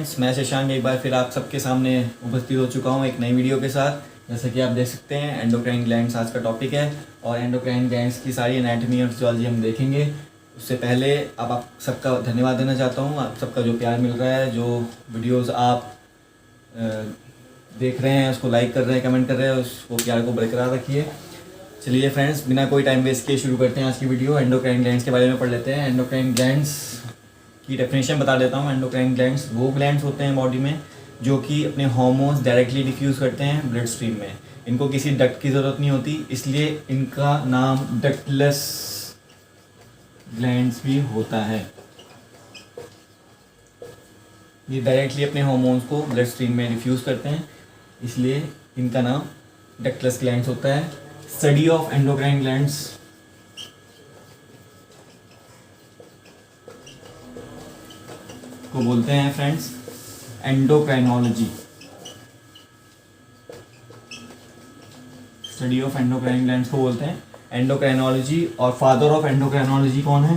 Friends, मैं शशांक एक बार फिर आप सबके सामने उपस्थित हो चुका हूँ एक नई वीडियो के साथ। जैसा कि आप देख सकते हैं, एंडोक्राइन ग्लैंड्स आज का टॉपिक है और एंडोक्राइन ग्लैंड्स की सारी एनाटॉमी और फिजियोलॉजी हम देखेंगे। उससे पहले अब आप सबका धन्यवाद देना चाहता हूँ, आप सबका जो प्यार मिल रहा है, जो वीडियोज़ आप देख रहे हैं, उसको लाइक कर रहे हैं, कमेंट कर रहे हैं, उसको प्यार को बरकरार रखिए। चलिए फ्रेंड्स, बिना कोई टाइम वेस्ट किए शुरू करते हैं आज की वीडियो। एंडोक्राइन ग्लैंड्स के बारे में पढ़ लेते हैं। एंडोक्राइन ग्लैंड्स की डेफिनेशन बता देता हूँ। एंडोक्राइन ग्लैंड्स वो ग्लैंड्स होते हैं बॉडी में जो कि अपने हार्मोन्स डायरेक्टली डिफ्यूज़ करते हैं ब्लड स्ट्रीम में। इनको किसी डक्ट की ज़रूरत नहीं होती, इसलिए इनका नाम डक्टलेस ग्लैंड्स भी होता है। ये डायरेक्टली अपने हार्मोन्स को ब्लड स्ट्रीम में डिफ्यूज़ करते हैं, इसलिए इनका नाम डक्टलेस ग्लैंड्स होता है। स्टडी ऑफ एंडोक्राइन ग्लैंड्स को बोलते हैं friends endocrinology. Study of endocrine glands को बोलते हैं एंडोक्राइनोलॉजी। और फादर ऑफ एंडोक्राइनोलॉजी कौन है?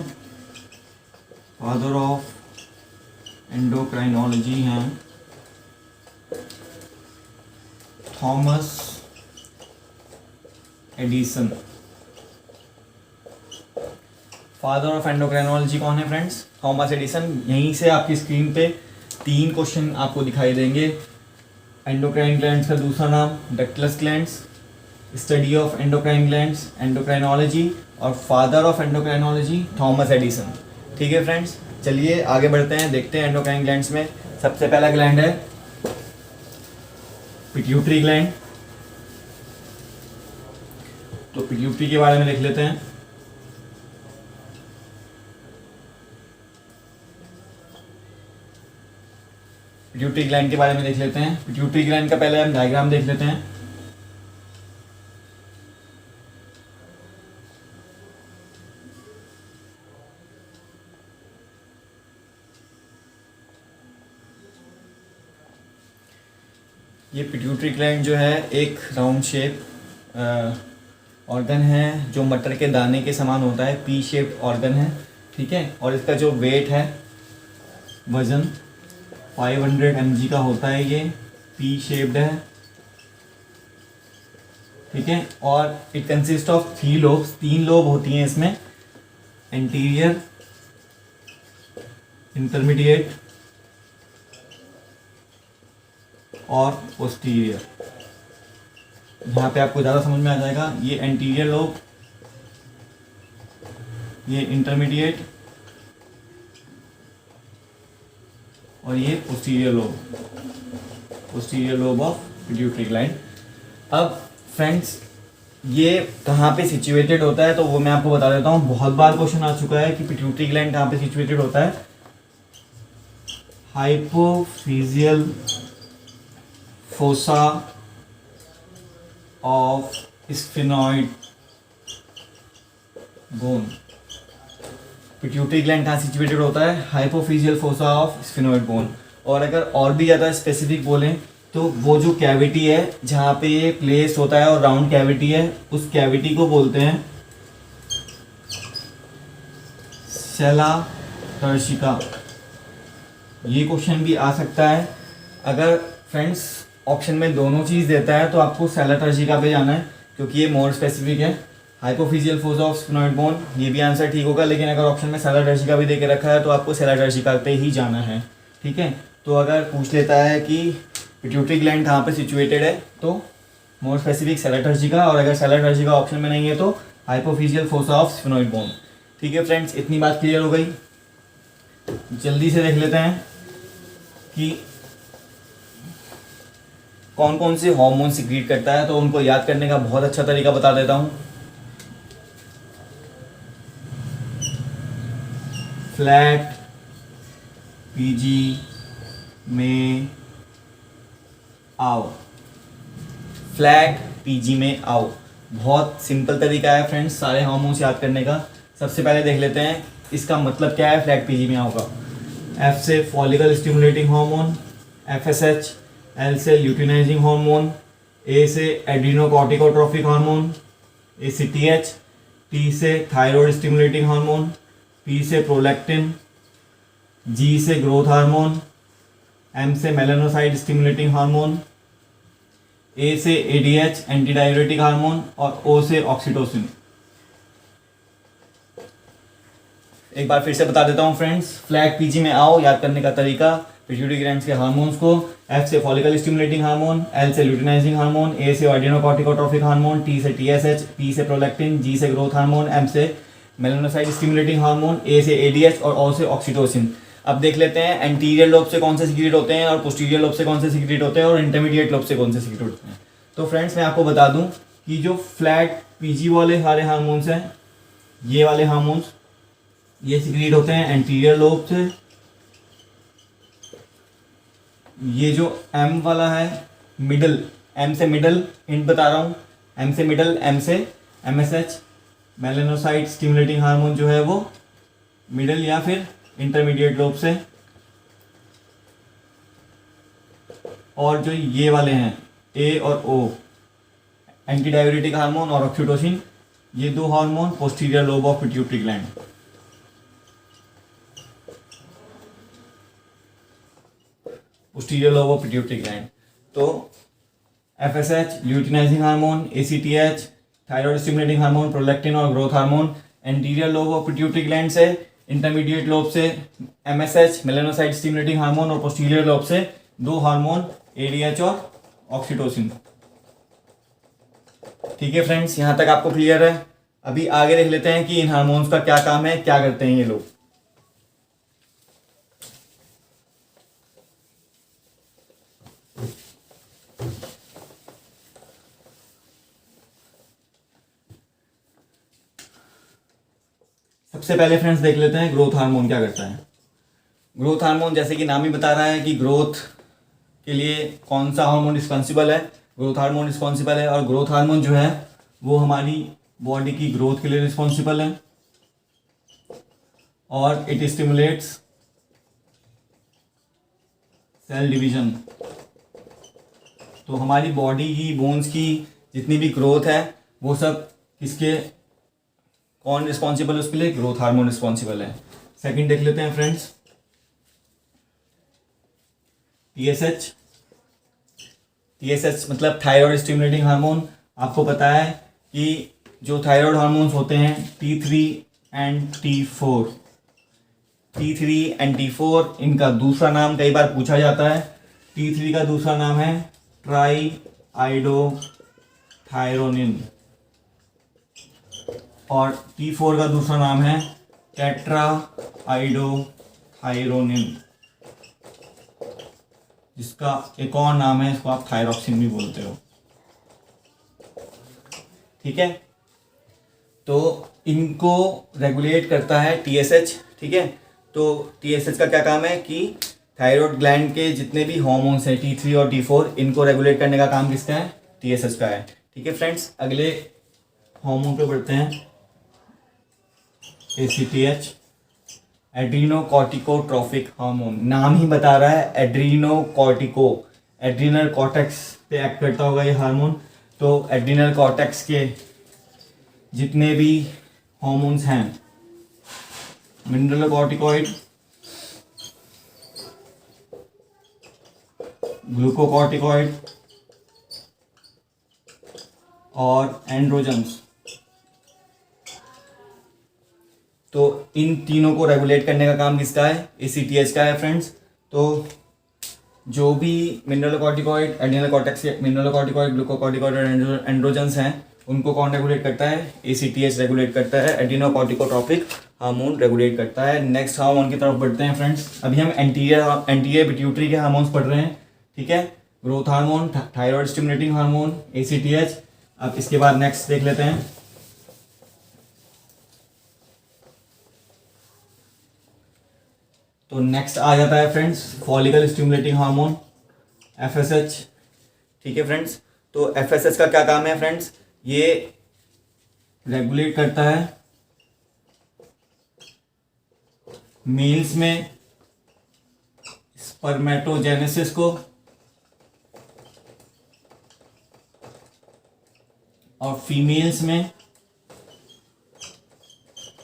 फादर ऑफ एंडोक्राइनोलॉजी हैं Thomas Edison. Father of endocrinology कौन है फ्रेंड्स? Thomas Edison. यहीं से आपकी स्क्रीन पे 3 क्वेश्चन आपको दिखाई देंगे। एंडोक्राइन ग्लैंड्स का दूसरा नाम ductless glands, study of endocrine glands endocrinology, और father of endocrinology Thomas Addison. ठीक है फ्रेंड्स, चलिए आगे बढ़ते हैं, देखते हैं एंडोक्राइन ग्लैंड्स में। सबसे पहला ग्लैंड है पिट्यूटरी ग्लैंड। तो पिट्यूटरी के बारे में देख लेते हैं। पिट्यूटरी ग्लैंड के बारे में देख लेते हैं। पिट्यूटरी ग्लैंड का पहले हम डायग्राम देख लेते हैं। ये पिट्यूटरी ग्लैंड जो है एक राउंड शेप ऑर्गन है जो मटर के दाने के समान होता है, पी शेप्ड ऑर्गन है। ठीक है, और इसका जो वेट है, वजन 500 mg का होता है। ये पी शेप्ड है। ठीक है, और it consist of 3 lobes. 3 lobe होती हैं इसमें, एंटीरियर, इंटरमीडिएट और पोस्टीरियर। यहाँ पे आपको ज़्यादा समझ में आ जाएगा। ये एंटीरियर लोब, ये इंटरमीडिएट और ये posterior lobe of pituitary gland. अब फ्रेंड्स, ये कहाँ पे सिचुएटेड होता है तो वो मैं आपको बता देता हूँ। बहुत बार क्वेश्चन आ चुका है कि पिट्यूटरी ग्लैंड कहाँ पे सिचुएटेड होता है। Hypophyseal fossa of sphenoid bone. Pituitary gland कहाँ सिचुएटेड होता है? Hypophyseal fossa of sphenoid bone. और अगर और भी ज़्यादा स्पेसिफिक बोलें तो वो जो कैविटी है जहाँ पे ये प्लेस होता है और राउंड कैविटी है, उस कैविटी को बोलते हैं सेला टर्शिका। ये क्वेश्चन भी आ सकता है। अगर फ्रेंड्स ऑप्शन में दोनों चीज़ देता है तो आपको सेला टर्शिका पे जाना है, क्योंकि ये मोर स्पेसिफिक है। Hypophyseal fossa of sphenoid bone, ये भी आंसर ठीक होगा, लेकिन अगर ऑप्शन में सेला टर्शिका भी दे के रखा है तो आपको सेला टर्शिका पे ही जाना है। ठीक है, तो अगर पूछ लेता है कि पिट्यूटरी ग्लैंड कहाँ पे सिचुएटेड है तो मोर स्पेसिफिक सेला टर्शिका, और अगर सेला टर्शिका ऑप्शन में नहीं है तो hypophyseal fossa of sphenoid bone. ठीक है फ्रेंड्स, इतनी बात क्लियर हो गई। जल्दी से देख लेते हैं कि कौन कौन से हार्मोन सिक्रीट करता है, तो उनको याद करने का बहुत अच्छा तरीका बता देता हूँ। फ्लैट पीजी में आओ। फ्लैट पीजी में आओ, बहुत सिंपल तरीका है फ्रेंड्स सारे हार्मोन्स याद करने का। सबसे पहले देख लेते हैं इसका मतलब क्या है फ्लैट पीजी में आओ का। एफ से follicle stimulating hormone, FSH. L से ल्यूटिनाइजिंग हार्मोन, ए से एड्रीनोकॉर्टिकोट्रोफिक हार्मोन, एसीटीएच। टी से थायराइड स्टिमुलेटिंग हार्मोन, पी से प्रोलैक्टिन, जी से ग्रोथ हार्मोन, एम से मेलानोसाइट स्टिमुलेटिंग हार्मोन, ए से एडीएच एंटी डाययूरेटिक हार्मोन और ओ से ऑक्सीटोसिन। एक बार फिर से बता देता हूँ फ्रेंड्स, फ्लैट पीजी में आओ, याद करने का तरीका, पिट्यूटरी ग्लैंड्स के हार्मोन्स को, एफ से फॉलिकल स्टिमुलेटिंग हार्मोन, एल से ल्यूटिनाइजिंग हार्मोन, ए से एडिनोकॉर्टिकोट्रोफिक हार्मोन, टी से टीएसएच, पी से प्रोलैक्टिन, जी से ग्रोथ हार्मोन, एम से मेलानोसाइट स्टिमुलेटिंग हार्मोन, ए से एडीएच और ओ से ऑक्सीटोसिन। अब देख लेते हैं एंटीरियर लोब से कौन से सीक्रेट होते हैं और पोस्टीरियर लोब से कौन से सीक्रेट होते हैं और इंटरमीडिएट लोब से कौन से सीक्रेट होते हैं। तो फ्रेंड्स मैं आपको बता दूं कि जो फ्लैट पीजी वाले सारे हार्मोन्स हैं, ये वाले हार्मोन्स ये सीक्रेट होते हैं एंटीरियर लोब से। ये जो एम वाला है मिडल, एम से मिडल इंट बता रहा हूँ, एम से मिडल, एम से एमएसएच मेलानोसाइट स्टिमुलेटिंग हार्मोन जो है वो मिडल या फिर इंटरमीडिएट लोब से। और जो ये वाले हैं ए और ओ एंटी डाययूरेटिक हार्मोन और ऑक्सीटोसिन, ये दो hormone posterior lobe of pituitary gland. Posterior lobe of pituitary gland. तो FSH luteinizing hormone, ACTH thyroid stimulating hormone, prolactin और growth hormone anterior lobe of pituitary gland से, इंटरमीडिएट लोब से MSH melanocyte stimulating hormone और posterior lobe से दो hormone ADH और oxytocin. ठीक है फ्रेंड्स, यहां तक आपको क्लियर है। अभी आगे देख लेते हैं कि इन हार्मोन्स का क्या काम है, क्या करते हैं ये लोग। सबसे पहले फ्रेंड्स देख लेते हैं ग्रोथ हार्मोन क्या करता है। ग्रोथ हार्मोन जैसे कि नाम ही बता रहा है कि ग्रोथ के लिए कौन सा हार्मोन रिस्पॉन्सिबल है, ग्रोथ हार्मोन रिस्पॉन्सिबल है। और ग्रोथ हार्मोन जो है वो हमारी बॉडी की ग्रोथ के लिए रिस्पॉन्सिबल है और इट स्टिमुलेट्स सेल डिवीजन। तो हमारी बॉडी की बोन्स की जितनी भी ग्रोथ है वो सब किसके, कौन रिस्पॉन्सिबल है उसके लिए, ग्रोथ हार्मोन रिस्पॉन्सिबल है। सेकंड देख लेते हैं फ्रेंड्स, टीएसएच। टीएसएच मतलब थायराइड स्टिमुलेटिंग हार्मोन। आपको पता है कि जो थायराइड हार्मोन्स होते हैं T3 and T4, T3 and T4 इनका दूसरा नाम कई बार पूछा जाता है। T3 का दूसरा नाम है ट्राई आइडोथायरोनिन और T4 का दूसरा नाम है टेट्रा आइडोथायरोनिन, जिसका एक और नाम है, इसको आप थायरॉक्सिन भी बोलते हो। ठीक है, तो इनको रेगुलेट करता है टीएसएच। ठीक है, तो टीएसएच का क्या काम है कि थायराइड ग्लैंड के जितने भी हार्मोन्स हैं T3 और T4 इनको रेगुलेट करने का काम किसका है, टीएसएच का है। ठीक है फ्रेंड्स, अगले हार्मोन पे बढ़ते हैं, एसीटीएच एड्रीनोकॉर्टिकोट्रोफिक हार्मोन। नाम ही बता रहा है एड्रीनोकॉर्टिको, एड्रीनल कॉर्टेक्स पे एक्ट करता होगा ये हार्मोन। तो एड्रीनल कॉर्टेक्स के जितने भी हार्मोन्स हैं, मिनरलोकॉर्टिकॉइड, ग्लूकोकॉर्टिकॉइड और एंड्रोजन्स, तो इन तीनों को रेगुलेट करने का काम किसका है, एसीटीएच का है फ्रेंड्स। तो जो भी मिनरलोकॉर्टिकॉइड, एड्रीनल कॉर्टेक्स के मिनरलोकॉर्टिकॉइड, ग्लूकोकॉर्टिकॉइड और एंड्रोजन्स हैं, उनको कौन रेगुलेट करता है, एसीटीएच रेगुलेट करता है, एड्रीनोकॉर्टिकोट्रोपिक हार्मोन रेगुलेट करता है। नेक्स्ट हार्मोन की तरफ बढ़ते हैं फ्रेंड्स। अभी हम एंटीरियर पिट्यूटरी के हार्मोन्स पढ़ रहे हैं। ठीक है, growth hormone, thyroid stimulating hormone, ACTH. अब इसके बाद नेक्स्ट देख लेते हैं, तो नेक्स्ट आ जाता है friends follicle stimulating hormone, FSH. ठीक है फ्रेंड्स, तो एफएसएच का क्या काम है फ्रेंड्स, ये रेगुलेट करता है मेल्स में स्पर्मेटोजेनेसिस को और फीमेल्स में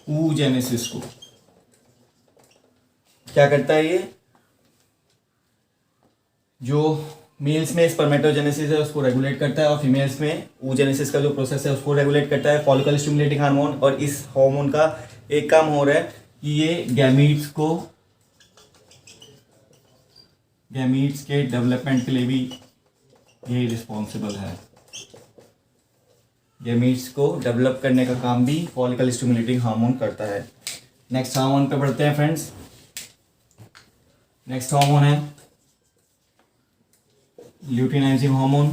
oogenesis को। क्या करता है ये, जो मेल्स में स्पर्मेटोजेनेसिस है उसको रेगुलेट करता है और फीमेल्स में oogenesis का जो प्रोसेस है उसको रेगुलेट करता है फॉलिकल स्टिमुलेटिंग हार्मोन। और इस हार्मोन का एक काम हो रहा है कि ये गैमीट्स के डेवलपमेंट के लिए भी ये रिस्पॉन्सिबल है। गैमीट्स को डेवलप करने का काम भी फॉलिकल स्टिमुलेटिंग हार्मोन करता है। नेक्स्ट हार्मोन पे बढ़ते हैं फ्रेंड्स। नेक्स्ट हार्मोन है ल्यूटिनाइजिंग हार्मोन।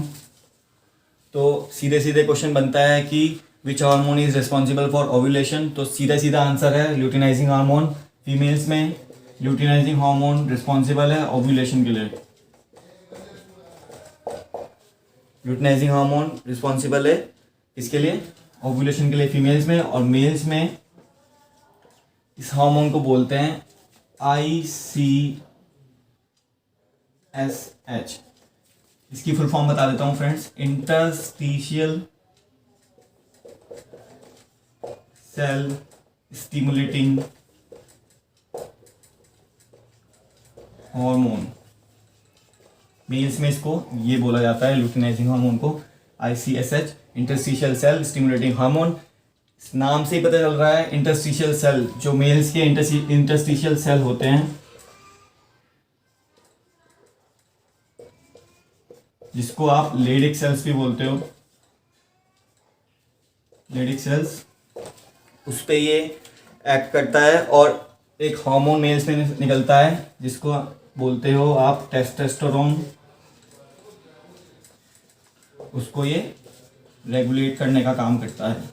तो सीधे सीधे क्वेश्चन बनता है कि which hormone is responsible for ovulation. तो सीधा सीधा आंसर है ल्यूटिनाइजिंग हार्मोन। फीमेल्स में ल्यूटिनाइजिंग हार्मोन रिस्पॉन्सिबल है ओव्यूलेशन के लिए। ल्यूटिनाइजिंग हार्मोन रिस्पॉन्सिबल है इसके लिए ओव्यूलेशन के लिए फीमेल्स में। और मेल्स में इस हार्मोन को बोलते हैं ICSH। इसकी फुल फॉर्म बता देता हूं friends, interstitial cell stimulating hormone. Males में इसको ये बोला जाता है ल्यूटिनाइजिंग हार्मोन को ICSH, interstitial cell stimulating hormone. इस नाम से ही पता चल रहा है इंटरस्टिशियल सेल, जो मेल्स के इंटरस्टिशियल सेल होते हैं जिसको आप लेडिक सेल्स भी बोलते हो, लेडिक सेल्स, उस पे ये एक्ट करता है। और एक हार्मोन मेल्स में निकलता है जिसको बोलते हो आप टेस्टोस्टेरोन, उसको ये रेगुलेट करने का काम करता है।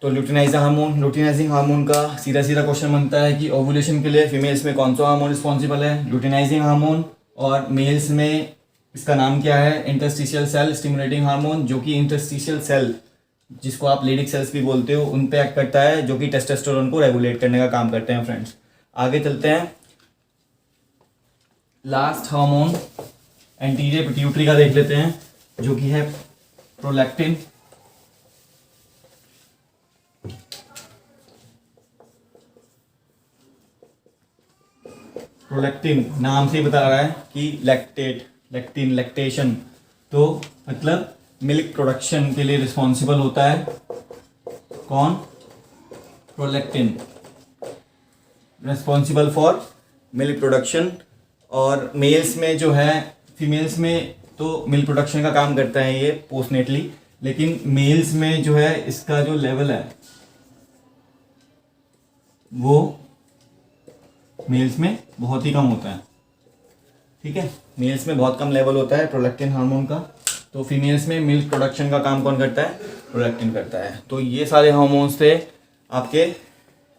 तो ल्यूटिनाइजिंग हार्मोन का सीधा सीधा क्वेश्चन बनता है कि ओव्यूलेशन के लिए फीमेल्स में कौन सा हार्मोन रिस्पॉन्सिबल है, ल्यूटिनाइजिंग हार्मोन। और मेल्स में इसका नाम क्या है, इंटरस्टिशियल सेल स्टिमुलेटिंग हार्मोन, जो कि इंटरस्टिशियल सेल जिसको आप लेडिक सेल्स भी बोलते हो उन पे एक्ट करता है, जो कि टेस्टोस्टेरोन को रेगुलेट करने का काम करते हैं। फ्रेंड्स आगे चलते हैं। लास्ट हार्मोन एंटीरियर पिट्यूटरी का देख लेते हैं, जो कि है प्रोलैक्टिन। प्रोलैक्टिन नाम से ही बता रहा है कि लैक्टेशन, तो मतलब मिल्क प्रोडक्शन के लिए रिस्पॉन्सिबल होता है। कौन? Prolactin, responsible for milk production. और मेल्स में जो है, फीमेल्स में तो मिल्क प्रोडक्शन का काम करता है ये पोस्टनेटली, लेकिन मेल्स में जो है इसका जो लेवल है वो मेल्स में बहुत ही कम होता है। ठीक है, मेल्स में बहुत कम लेवल होता है प्रोलैक्टिन हार्मोन का। तो फीमेल्स में मिल्क प्रोडक्शन का काम कौन करता है? प्रोलैक्टिन करता है। तो ये सारे हार्मोन्स थे आपके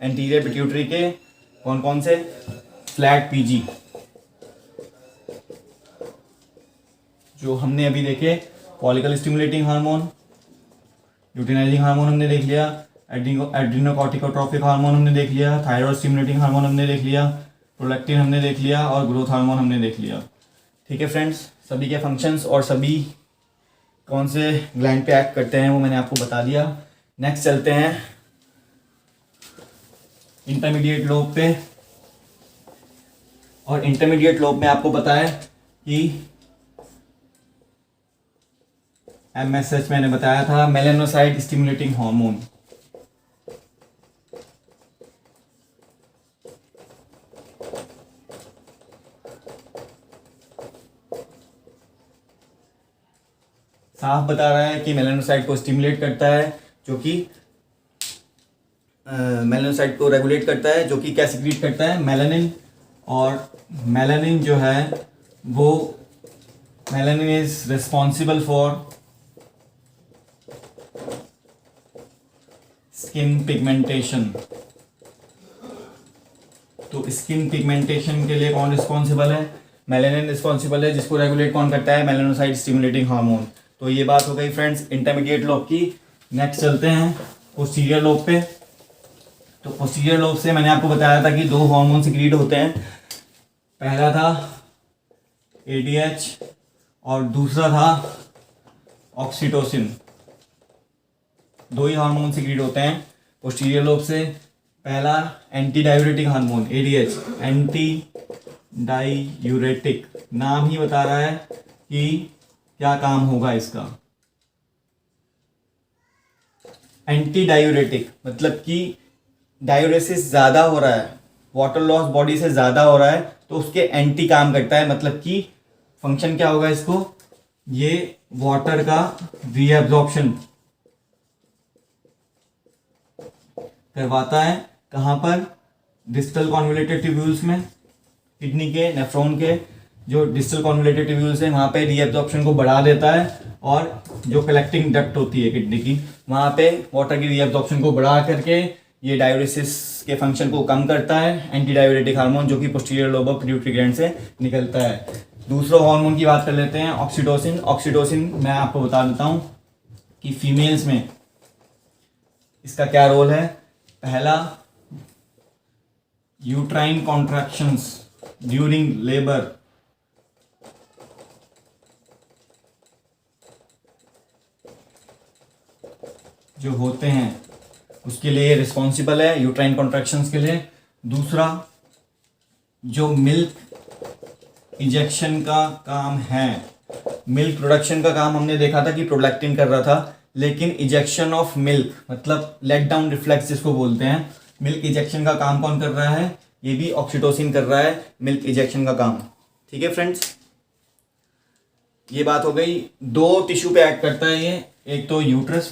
एंटीरियर पिट्यूटरी के। कौन कौन से? फ्लैट पीजी जो हमने अभी देखे, follicle stimulating hormone, luteinizing hormone हमने देख लिया, एड्रीनोकॉर्टिकोट्रोपिक हार्मोन हमने देख लिया, थायराइड स्टिमुलेटिंग हार्मोन हमने देख लिया, प्रोलैक्टिन हमने देख लिया और ग्रोथ हार्मोन हमने देख लिया। ठीक है फ्रेंड्स, सभी के फंक्शंस और सभी कौन से ग्लैंड पे एक्ट करते हैं वो मैंने आपको बता दिया। नेक्स्ट चलते हैं इंटरमीडिएट लोब पे। और इंटरमीडिएट लोब में आपको पता है कि MSH मैंने बताया था, मेलानोसाइट स्टिमुलेटिंग हार्मोन। साफ बता रहा है कि मेलानोसाइट को स्टिमुलेट करता है, जो कि मेलानोसाइट को रेगुलेट करता है, जो कि क्या सिक्रीट करता है? मेलानिन। और मेलानिन जो है वो melanin is responsible for skin pigmentation. तो स्किन पिगमेंटेशन के लिए कौन रिस्पॉन्सिबल है? मेलानिन रिस्पॉन्सिबल है, जिसको रेगुलेट कौन करता है? Melanocyte stimulating hormone. तो ये बात हो गई फ्रेंड्स इंटरमीडिएट लोब की। नेक्स्ट चलते हैं पोस्टीरियर लोब पे। तो पोस्टीरियर लोब से मैंने आपको बताया था कि दो हार्मोन सिक्रीट होते हैं, पहला था ADH और दूसरा था ऑक्सीटोसिन। दो ही हार्मोन सिक्रीट होते हैं पोस्टीरियर लोब से। पहला anti diuretic hormone ADH, anti diuretic, नाम ही बता रहा है कि क्या काम होगा इसका। एंटी डायूरेटिक मतलब कि डायूरेसिस ज़्यादा हो रहा है, वाटर लॉस बॉडी से ज़्यादा हो रहा है, तो उसके एंटी काम करता है। मतलब कि फंक्शन क्या होगा इसको, ये वाटर का रीएब्जॉर्प्शन करवाता है। कहाँ पर, डिस्टल कॉन्वोल्यूटेड ट्यूब्यूल्स में, किडनी के नेफ्रॉन के जो डिस्टल कॉन्वोल्यूटेड ट्यूब्यूल्स है वहाँ पे रीएब्जॉर्प्शन को बढ़ा देता है, और जो कलेक्टिंग डक्ट होती है किडनी की वहाँ पे वाटर की रीएब्जॉर्प्शन को बढ़ा करके ये डायूरेसिस के फंक्शन को कम करता है। एंटी डायूरेटिक हार्मोन जो कि posterior lobe of pituitary gland से निकलता है। दूसरा हार्मोन की बात कर लेते हैं, ऑक्सीटोसिन। ऑक्सीटोसिन मैं आपको बता देता हूँ कि फीमेल्स में इसका क्या रोल है। पहला, यूट्राइन कॉन्ट्रैक्शंस ड्यूरिंग लेबर, जो होते हैं उसके लिए रिस्पॉन्सिबल है, यूट्राइन कॉन्ट्रैक्शंस के लिए। दूसरा, जो मिल्क इंजेक्शन का काम है, मिल्क प्रोडक्शन का काम हमने देखा था कि प्रोलैक्टिन कर रहा था, लेकिन इंजेक्शन ऑफ मिल्क मतलब लेट डाउन रिफ्लेक्स जिसको बोलते हैं, मिल्क इंजेक्शन का काम कौन कर रहा है, ये भी ऑक्सीटोसिन कर रहा है, मिल्क इंजेक्शन का काम। ठीक है फ्रेंड्स, ये बात हो गई। दो टिश्यू पे एक्ट करता है ये, एक तो यूट्रस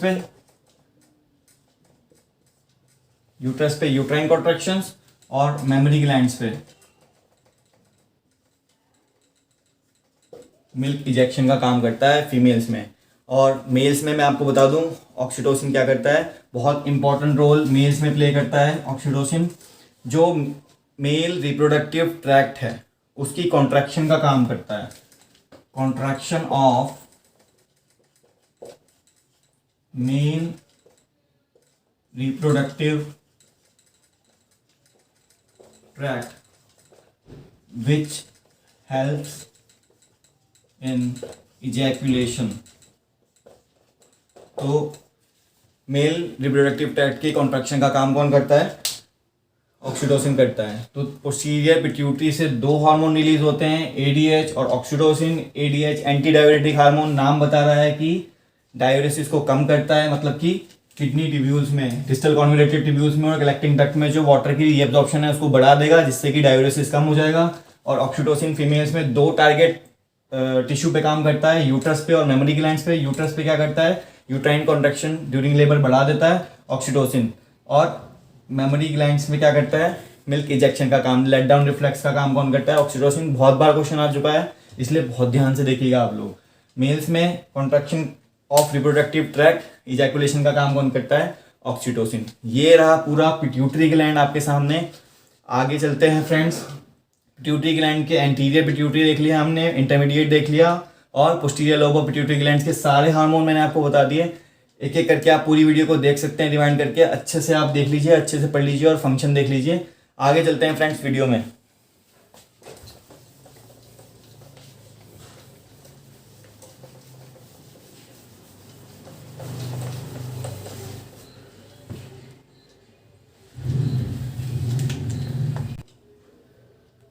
पे यूट्राइन कॉन्ट्रैक्शंस, और मेमोरी ग्लैंड्स पे मिल्क इंजेक्शन का काम करता है फीमेल्स में। और मेल्स में मैं आपको बता दूं ऑक्सीटोसिन क्या करता है, बहुत इंपॉर्टेंट रोल मेल्स में प्ले करता है ऑक्सीटोसिन। जो मेल रिप्रोडक्टिव ट्रैक्ट है उसकी कॉन्ट्रैक्शन का काम करता है, contraction of male reproductive tract which helps in ejaculation। तो मेल रिप्रोडक्टिव ट्रैक्ट की कॉन्ट्रैक्शन का काम कौन करता है, ऑक्सीटोसिन करता है। तो पोस्टीरियर पिट्यूटरी से दो हार्मोन रिलीज होते हैं, एडीएच और oxytocin. ADH anti diuretic hormone, नाम बता रहा है कि डायूरेसिस को कम करता है, मतलब कि किडनी ट्यूब्यूल्स में, डिस्टल कॉन्वोल्यूटेड ट्यूब्यूल्स में और कलेक्टिंग डक्ट में जो वाटर की रीएब्जॉर्प्शन है उसको बढ़ा देगा, जिससे कि डायूरेसिस कम हो जाएगा। और ऑक्सीटोसिन फीमेल्स में दो टारगेट टिश्यू पे काम करता है, यूट्रस पे और मेमोरी ग्लैंड्स पे। यूट्रस पे क्या करता है, यूट्राइन कॉन्ट्रैक्शन ड्यूरिंग लेबर बढ़ा देता है ऑक्सीटोसिन, और मेमोरी ग्लैंड्स में क्या करता है, मिल्क इंजेक्शन का काम, लेट डाउन रिफ्लेक्स का काम कौन करता है, ऑक्सीटोसिन। बहुत बार क्वेश्चन आ चुका है, इसलिए बहुत ध्यान से देखिएगा आप लोग। मेल्स में contraction of reproductive tract, ejaculation का काम कौन करता है, ऑक्सीटोसिन। ये रहा पूरा पिट्यूटरी ग्लैंड आपके सामने। आगे चलते हैं फ्रेंड्स, पिट्यूटरी ग्लैंड के एंटीरियर पिट्यूटरी देख लिया हमने, इंटरमीडिएट देख लिया, और posterior lobe of pituitary gland के सारे हार्मोन मैंने आपको बता दिए। एक एक करके आप पूरी वीडियो को देख सकते हैं, रिवाइंड करके अच्छे से आप देख लीजिए, अच्छे से पढ़ लीजिए और फंक्शन देख लीजिए। आगे चलते हैं फ्रेंड्स वीडियो में।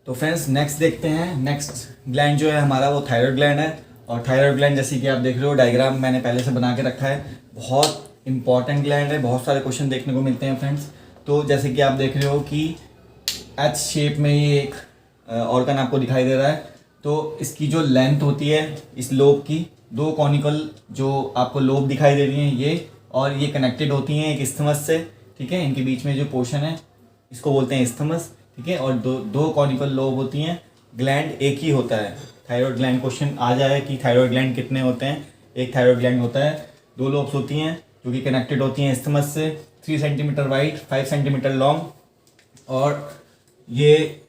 तो फ्रेंड्स नेक्स्ट देखते हैं, नेक्स्ट ग्लैंड जो है हमारा वो थायराइड ग्लैंड है। और थायराइड ग्लैंड जैसे कि आप देख रहे हो, डायग्राम मैंने पहले से बना के रखा है, बहुत इंपॉर्टेंट ग्लैंड है, बहुत सारे क्वेश्चन देखने को मिलते हैं फ्रेंड्स। तो जैसे कि आप देख रहे हो कि एच शेप में ये एक ऑर्गन आपको दिखाई दे रहा है। तो इसकी जो लेंथ होती है इस लोब की, दो कॉनिकल जो आपको लोब दिखाई दे रही हैं ये, और ये कनेक्टेड होती हैं एक इस्थमस से, ठीक है। इनके बीच में जो पोर्शन है इसको बोलते हैं इस्थमस, ठीक है। और दो कॉनिकल लोब होती हैं। ग्लैंड एक ही होता है, थायराइड ग्लैंड क्वेश्चन आ जाए कि थायराइड ग्लैंड कितने होते हैं, एक थायराइड ग्लैंड होता है, दो लोब्स होती हैं जो कि कनेक्टेड होती हैं इस्थमस से, 3 सेंटीमीटर वाइड, 5 सेंटीमीटर लॉन्ग। और ये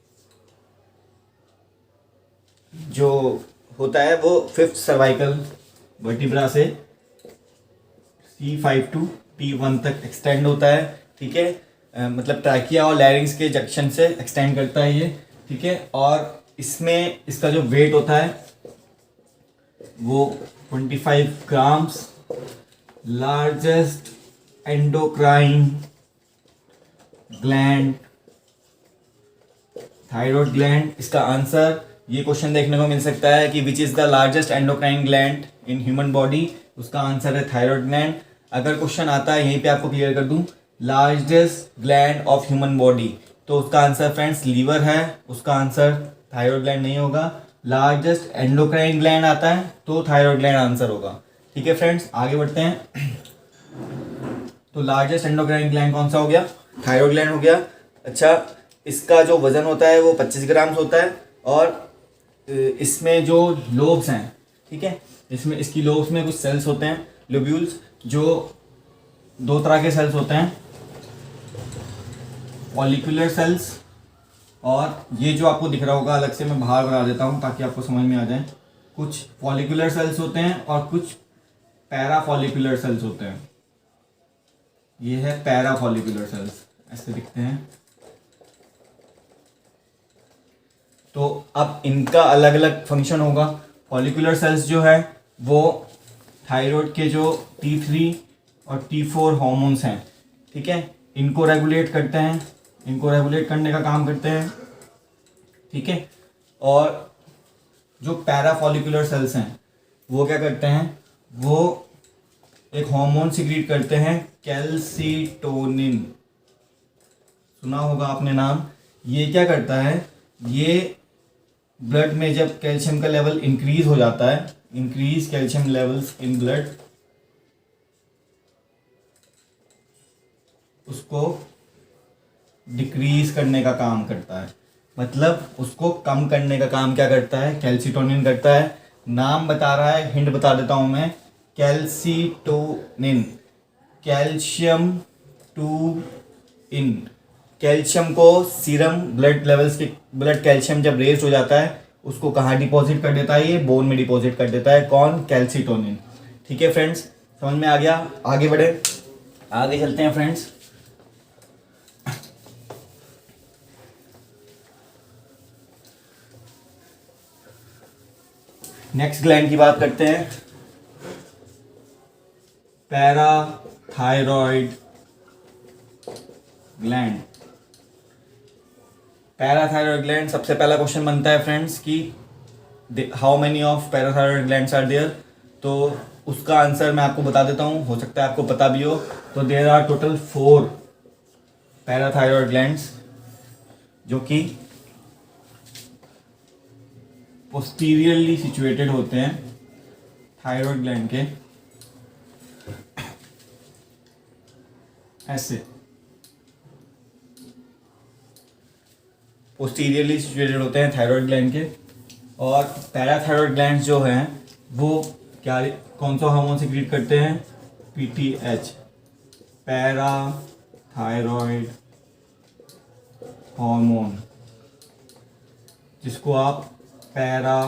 जो होता है वो 5th सर्वाइकल वर्टिब्रा से C5 to T1 तक एक्सटेंड होता है, ठीक है। मतलब ट्रैकिया और लैरिंग्स के जंक्शन से एक्सटेंड करता है ये, ठीक है। और इसमें इसका जो वेट होता है वो 25 grams. Largest endocrine gland thyroid gland, इसका आंसर ये क्वेश्चन देखने को मिल सकता है कि which is the largest endocrine gland in human body, उसका आंसर है थायरॉयड ग्लैंड। अगर क्वेश्चन आता है यहीं पे आपको क्लियर कर दूं, largest gland of human body, तो उसका आंसर फ्रेंड्स लीवर है, उसका आंसर थायरॉयड ग्लैंड नहीं होगा। लार्जेस्ट एंडोक्राइन ग्लैंड आता है तो थायरॉयड ग्लैंड आंसर होगा। ठीक है फ्रेंड्स, आगे बढ़ते हैं। तो लार्जेस्ट एंडोक्राइन ग्लैंड कौन सा हो गया? थायरॉयड ग्लैंड हो गया। अच्छा, इसका जो वजन होता है वो 25 ग्राम होता है और इसमें जो लोब्स हैं, ठीक है, इसमें इसकी लोब्स में कुछ सेल्स होते हैं, लोब्यूल्स, जो दो तरह के सेल्स होते हैं, फॉलिकुलर सेल्स, और ये जो आपको दिख रहा होगा अलग से मैं बाहर बना देता हूँ ताकि आपको समझ में आ जाए। कुछ फॉलिकुलर सेल्स होते हैं और कुछ पैराफॉलिकुलर सेल्स होते हैं। ये है पैराफॉलिकुलर सेल्स, ऐसे दिखते हैं। तो अब इनका अलग अलग फंक्शन होगा। फॉलिकुलर सेल्स जो है वो थायराइड के जो T3 और T4 हार्मोन्स हैं, ठीक है, इनको रेगुलेट करते हैं, इनको रेगुलेट करने का काम करते हैं, ठीक है। और जो पैराफॉलिकुलर सेल्स हैं वो क्या करते हैं, वो एक हार्मोन सिक्रीट करते हैं, कैल्सीटोनिन, सुना होगा आपने नाम। ये क्या करता है, ये ब्लड में जब कैल्शियम का लेवल इंक्रीज हो जाता है, increase calcium levels in blood, उसको डिक्रीज करने का काम करता है, मतलब उसको कम करने का काम क्या करता है, कैल्सीटोनिन करता है। नाम बता रहा है, हिंट बता देता हूं मैं, calcitonin, calcium to in. Calcium को सीरम ब्लड लेवल्स के, ब्लड कैल्शियम जब रेज हो जाता है उसको कहाँ डिपॉजिट कर देता है, ये बोन में डिपॉजिट कर देता है। कौन? कैल्सीटोनिन। ठीक है फ्रेंड्स, समझ में आ गया। आगे बढ़े, आगे चलते हैं फ्रेंड्स। नेक्स्ट ग्लैंड की बात करते हैं, पैराथायरॉयड ग्लैंड। पैराथायरॉयड ग्लैंड, सबसे पहला क्वेश्चन बनता है फ्रेंड्स कि how many of parathyroid glands are there, तो उसका आंसर मैं आपको बता देता हूँ, हो सकता है आपको पता भी हो। तो there are total 4 parathyroid glands जो कि पोस्टीरियरली सिचुएटेड होते हैं थायरॉयड ग्लैंड के, ऐसे पोस्टीरियरली सिचुएटेड होते हैं थायरॉयड ग्लैंड के। और पैराथायरॉयड ग्लैंड्स जो हैं वो क्या, कौन सा हार्मोन सिक्रीट करते हैं, PTH, पैराथायरॉयड हार्मोन, जिसको आप पैरा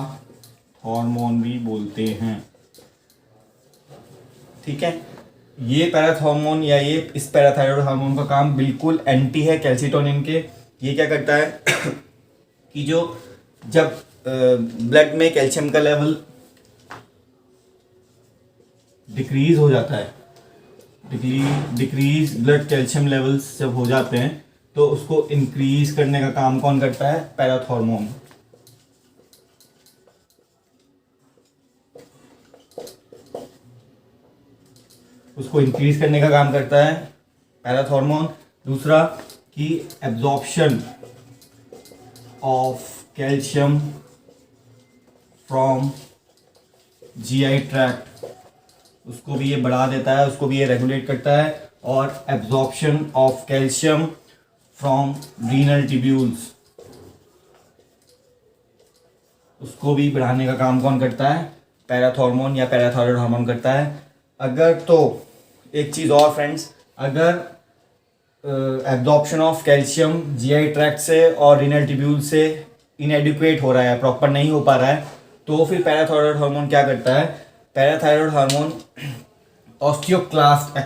हार्मोन भी बोलते हैं। ठीक है, ये पैराथॉर्मोन या ये इस पैराथायरॉयड हार्मोन का काम बिल्कुल एंटी है कैल्सीटोनिन के। ये क्या करता है कि जो जब ब्लड में कैल्शियम का लेवल डिक्रीज हो जाता है, डिक्रीज ब्लड कैल्शियम लेवल्स जब हो जाते हैं तो उसको इंक्रीज करने का काम कौन करता है, पैराथॉर्मोन। उसको इंक्रीज करने का काम करता है पैराथॉर्मोन। दूसरा कि absorption of calcium from GI tract, उसको भी ये बढ़ा देता है, उसको भी ये रेगुलेट करता है। और absorption of calcium from renal tubules, उसको भी बढ़ाने का काम कौन करता है, पैराथॉर्मोन या पैराथायरॉयड हार्मोन करता है। अगर तो एक चीज़ और फ्रेंड्स, अगर absorption of calcium GI tract से और रीनल ट्यूब्यूल से इनएडिक्वेट हो रहा है, प्रॉपर नहीं हो पा रहा है, तो फिर पैराथायरॉयड हार्मोन क्या करता है, पैराथायरॉयड हार्मोन ऑस्टियोक्लास्ट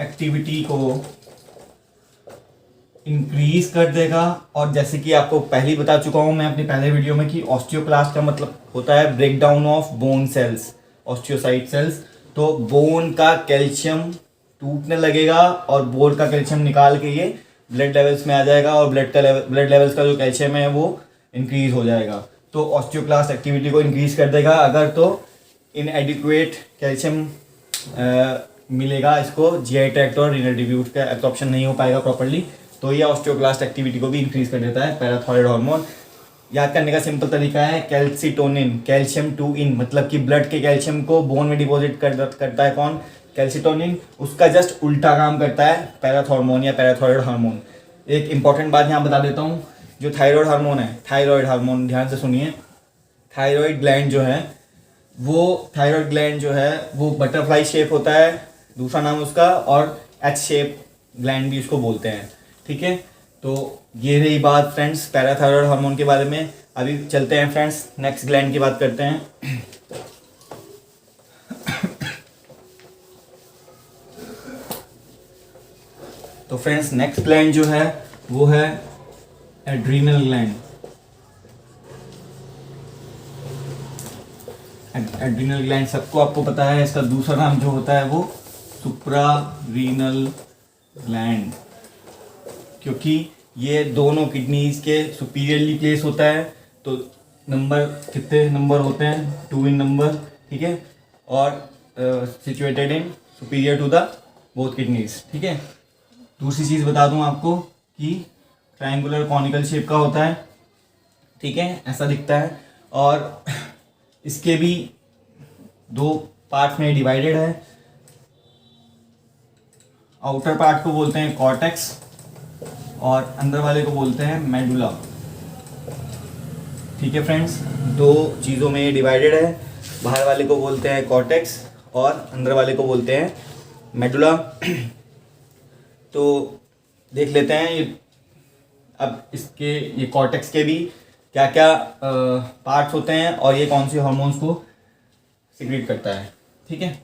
एक्टिविटी को इंक्रीज कर देगा। और जैसे कि आपको पहले ही बता चुका हूँ मैं अपनी पहले वीडियो में कि ऑस्टियोक्लास्ट का मतलब होता है break down of bone cells, osteocyte cells. तो बोन का कैल्शियम टूटने लगेगा और बोन का कैल्शियम निकाल के ये ब्लड लेवल्स में आ जाएगा और ब्लड लेवल्स का जो कैल्शियम है वो इंक्रीज हो जाएगा। तो ऑस्टियोक्लास्ट एक्टिविटी को इंक्रीज कर देगा। अगर तो इनएडिक्वेट कैल्शियम मिलेगा इसको, जीआई ट्रैक्ट और रीनल ट्यूब्यूट का एब्जॉर्प्शन नहीं हो पाएगा प्रॉपर्ली, तो ये ऑस्टियोक्लास्ट एक्टिविटी को भी इंक्रीज कर देता है पैराथायरॉयड हार्मोन। याद करने का सिंपल तरीका है कैल्सिटोनिन, कैल्शियम 2 इन, मतलब कि ब्लड के कैल्शियम को बोन में डिपॉजिट करता है कौन, कैल्सिटोनिन। उसका जस्ट उल्टा काम करता है पैराथॉर्मोन या पैराथायरॉयड हार्मोन। एक इंपॉर्टेंट बात यहाँ बता देता हूँ, जो थायराइड हार्मोन है, थायराइड हार्मोन ध्यान से सुनिए, थायराइड ग्लैंड जो है वो बटरफ्लाई शेप होता है, दूसरा नाम उसका, और एच शेप ग्लैंड भी उसको बोलते हैं। ठीक है, तो ये रही बात फ्रेंड्स पैराथायरॉयड हार्मोन के बारे में। अभी चलते हैं फ्रेंड्स नेक्स्ट ग्लैंड की बात करते हैं। तो फ्रेंड्स नेक्स्ट ग्लैंड जो है वो है एड्रीनल ग्लैंड। एड्रीनल ग्लैंड सबको आपको पता है, इसका दूसरा नाम जो होता है वो सुप्रारीनल ग्लैंड, क्योंकि ये दोनों किडनीज के सुपीरियरली प्लेस होता है। तो नंबर कितने नंबर होते हैं, 2 इन नंबर, ठीक है, और situated in superior to the both kidneys. ठीक है, दूसरी चीज़ बता दूं आपको कि ट्रायंगुलर कॉनिकल शेप का होता है। ठीक है, ऐसा दिखता है, और इसके भी 2 पार्ट में डिवाइडेड है। आउटर पार्ट को बोलते हैं कॉर्टेक्स और अंदर वाले को बोलते हैं मेडुला। ठीक है फ्रेंड्स, 2 चीज़ों में ये डिवाइडेड है, बाहर वाले को बोलते हैं कॉर्टेक्स और अंदर वाले को बोलते हैं मेडुला। तो देख लेते हैं ये अब इसके, ये कॉर्टेक्स के भी क्या क्या पार्ट्स होते हैं और ये कौन से हार्मोन्स को सिक्रीट करता है। ठीक है,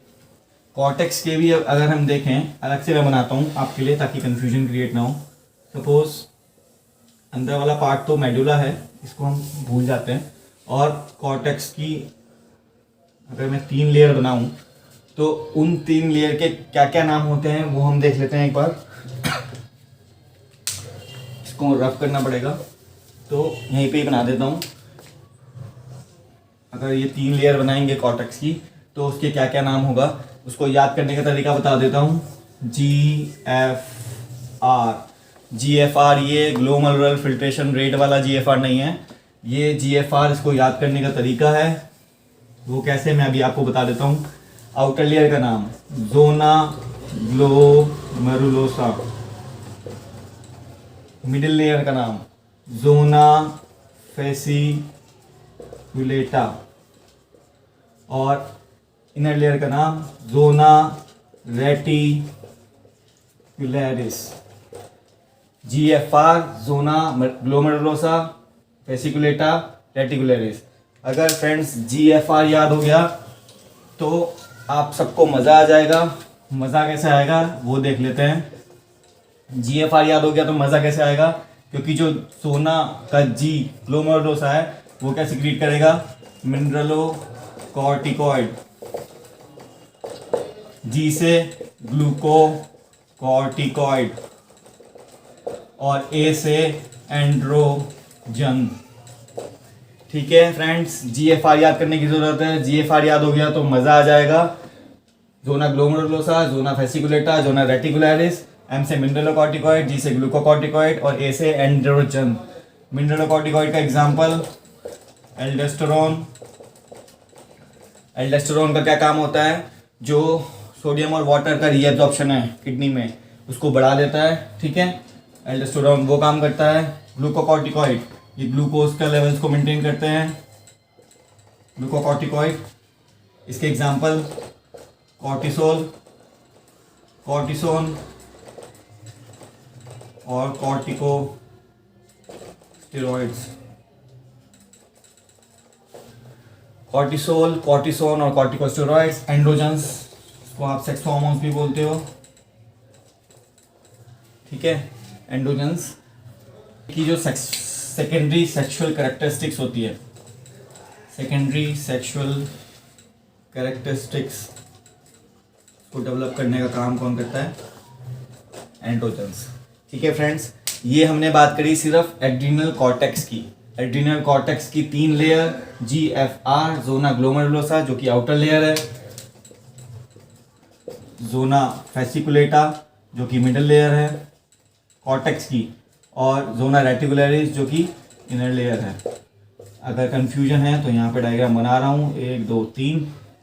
कॉर्टेक्स के भी अगर हम देखें, अलग से मैं बनाता हूँ आपके लिए ताकि कंफ्यूजन क्रिएट ना हो। सपोज अंदर वाला पार्ट तो मेडुला है, इसको हम भूल जाते हैं, और कॉर्टेक्स की अगर मैं 3 लेयर बनाऊं तो उन 3 लेयर के क्या क्या नाम होते हैं वो हम देख लेते हैं एक बार। इसको रफ करना पड़ेगा, तो यहीं पे ही बना देता हूँ। अगर ये 3 लेयर बनाएंगे कॉर्टेक्स की तो उसके क्या क्या नाम होगा, उसको याद करने का तरीका बता देता हूँ। GFR, ये ग्लोमेरुलर फिल्ट्रेशन रेट वाला GFR नहीं है, ये GFR इसको याद करने का तरीका है। वो कैसे, मैं अभी आपको बता देता हूँ। आउटर लेयर का नाम जोना ग्लोमेरुलोसा, मिडिल लेयर का नाम जोना फेसिकुलेटा, और इनर लेयर का नाम zona reticularis. GFR zona glomerulosa fasciculata reticularis. अगर फ्रेंड्स GFR याद हो गया तो आप सबको मज़ा आ जाएगा। मज़ा कैसे आएगा वो देख लेते हैं। GFR याद हो गया तो मज़ा कैसे आएगा, क्योंकि जो सोना का G ग्लोमेरुलोसा है वो क्या सिक्रीट करेगा, मिनरलोकॉर्टिकॉइड। G से ग्लूकोकॉर्टिकॉइड और A से एंड्रोजन। ठीक है फ्रेंड्स, GFR याद करने की ज़रूरत है। GFR याद हो गया तो मज़ा आ जाएगा। Zona glomerulosa, zona fasciculata, zona reticularis, M से मिनरलोकॉर्टिकॉइड, G से ग्लूकोकॉर्टिकॉइड और A से एंड्रोजन। मिनरलोकॉर्टिकॉइड का एग्जांपल एल्डोस्टेरोन। एल्डोस्टेरोन का क्या काम होता है, जो सोडियम और वाटर का रीअब्जॉर्प्शन है किडनी में उसको बढ़ा देता है। ठीक है, एल्डोस्टेरोन वो काम करता है। ग्लूकोकॉर्टिकॉइड ये ग्लूकोज का लेवल्स को मेंटेन करते हैं, ग्लूकोकॉर्टिकॉइड। इसके एग्जांपल कॉर्टिसोल, कॉर्टिसोन और कॉर्टिकोस्टेरॉइड्स। कॉर्टिसोल, कॉर्टिसोन और कॉर्टिकोस्टेरॉइड्स। एंड्रोजन्स को आप सेक्स हार्मोन्स भी बोलते हो। ठीक है, एंड्रोजन्स की जो सेकेंडरी सेक्सुअल कैरेक्टरिस्टिक्स होती है, सेकेंडरी सेक्सुअल कैरेक्टरिस्टिक्स को डेवलप करने का काम कौन करता है, एंड्रोजन्स। ठीक है फ्रेंड्स, ये हमने बात करी सिर्फ एड्रीनल कॉर्टेक्स की। एड्रीनल कॉर्टेक्स की 3 लेयर, GFR जोना ग्लोमेरुलोसा जो कि आउटर लेयर है, जोना फेसिकुलेटा जो कि मिडल लेयर है कॉर्टेक्स की, और जोना रेटिकुलरिस जो कि इनर लेयर है। अगर कंफ्यूजन है तो यहाँ पे डायग्राम बना रहा हूँ, 1 2